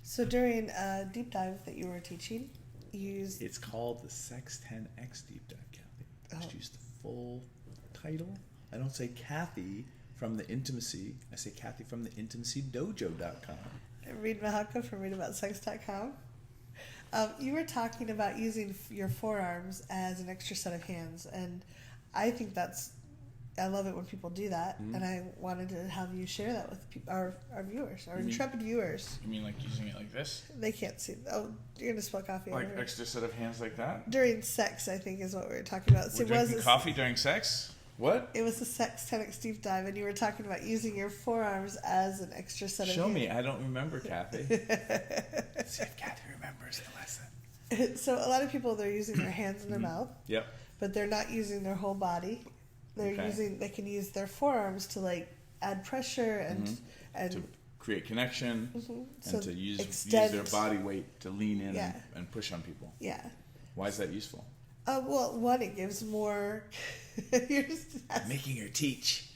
So during a deep dive that you were teaching, you used... It's called the Sex 10X Deep Dive, Cathy. I just use the full title. I don't say Cathy from the Intimacy. I say Cathy from the IntimacyDojo.com. Reid from ReidAboutSex.com. You were talking about using your forearms as an extra set of hands, and I think I love it when people do that, and I wanted to have you share that with our viewers, our intrepid viewers. You mean like using it like this? They can't see. Oh, you're going to spill coffee. Like extra set of hands like that? During sex, I think, is what we were talking about. We're drinking coffee during sex? What? It was a Sex 10X Deep Dive, and you were talking about using your forearms as an extra set of hands. Show me. I don't remember, Cathy. Let's see if Cathy remembers the lesson. So a lot of people, they're using their hands in their mouth. Yep. But they're not using their whole body. They can use their forearms to like add pressure and to create connection and so to use their body weight to lean in and push on people. Yeah. Why is that useful? Well, one, it gives more... You're just making her teach.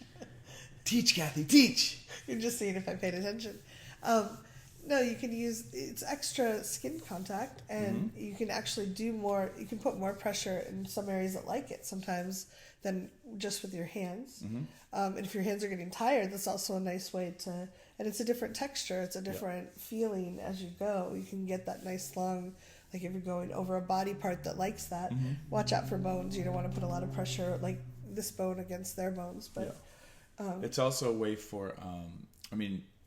Teach, Cathy, teach. You're just seeing if I paid attention. No, you can use... It's extra skin contact, and you can actually do more... You can put more pressure in some areas that like it sometimes than just with your hands. And if your hands are getting tired, that's also a nice way to... And it's a different texture. It's a different feeling as you go. You can get that nice long... Like if you're going over a body part that likes that, watch out for bones. You don't want to put a lot of pressure, like this bone against their bones. But it's also a way for,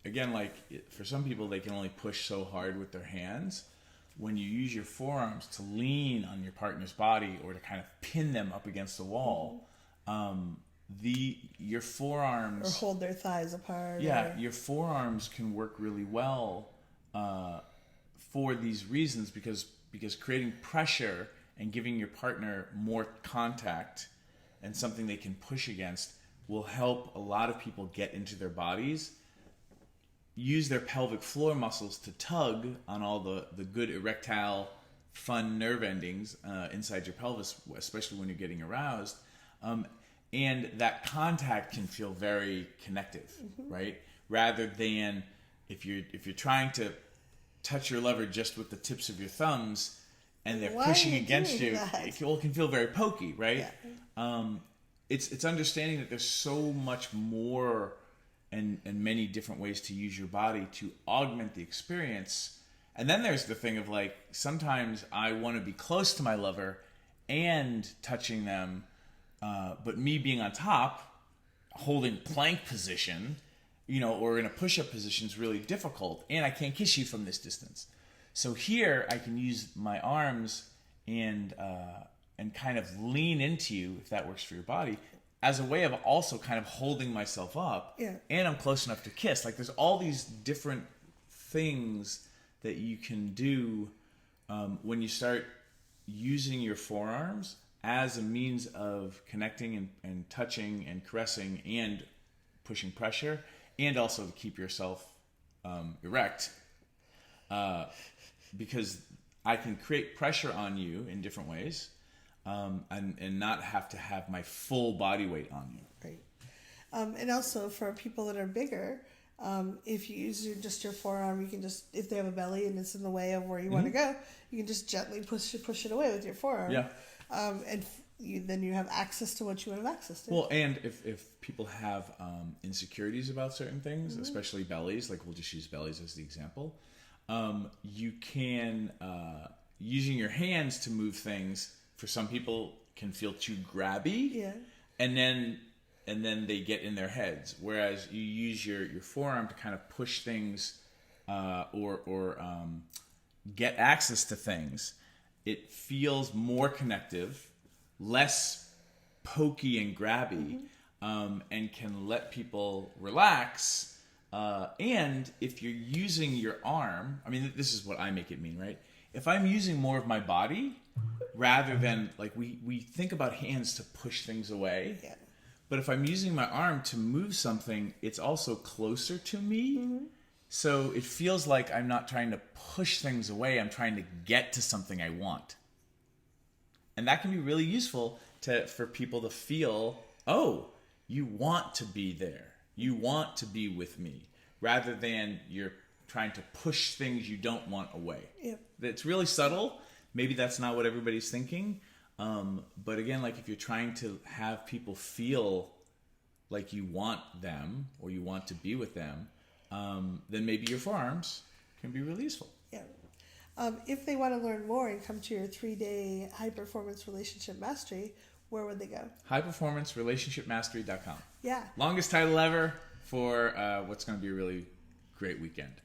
again, like for some people, they can only push so hard with their hands. When you use your forearms to lean on your partner's body or to kind of pin them up against the wall, your forearms... Or hold their thighs apart. Yeah, your forearms can work really well for these reasons because creating pressure and giving your partner more contact and something they can push against will help a lot of people get into their bodies, use their pelvic floor muscles to tug on all the good erectile fun nerve endings inside your pelvis, especially when you're getting aroused, and that contact can feel very connective, right? Rather than if you're trying to touch your lover just with the tips of your thumbs and they're pushing against you, it can feel very pokey, right? Yeah. It's understanding that there's so much more and many different ways to use your body to augment the experience. And then there's the thing of like, sometimes I want to be close to my lover and touching them, but me being on top, holding plank position, or in a push-up position is really difficult, and I can't kiss you from this distance. So here I can use my arms and kind of lean into you, if that works for your body, as a way of also kind of holding myself up, and I'm close enough to kiss. Like there's all these different things that you can do when you start using your forearms as a means of connecting and touching and caressing and pushing pressure, and also to keep yourself erect, because I can create pressure on you in different ways, and not have to have my full body weight on you. Right. And also for people that are bigger, if you use just your forearm, you can just, if they have a belly and it's in the way of where you want to go, you can just gently push it away with your forearm. Yeah. And then you have access to what you want to have access to. Well, and if people have insecurities about certain things, especially bellies, like we'll just use bellies as the example, you can, using your hands to move things, for some people can feel too grabby, and then they get in their heads. Whereas you use your forearm to kind of push things or get access to things, it feels more connective, less pokey and grabby, and can let people relax. And if you're using your arm, this is what I make it mean, right? If I'm using more of my body, rather than, like, we think about hands to push things away, but if I'm using my arm to move something, it's also closer to me. So it feels like I'm not trying to push things away, I'm trying to get to something I want. And that can be really useful for people to feel, oh, you want to be there. You want to be with me. Rather than you're trying to push things you don't want away. Yep. It's really subtle. Maybe that's not what everybody's thinking. But again, like if you're trying to have people feel like you want them or you want to be with them, then maybe your forearms can be really useful. Yeah. If they want to learn more and come to your 3-day high performance relationship mastery, where would they go? highperformancerelationshipmastery.com. Yeah. Longest title ever for what's going to be a really great weekend.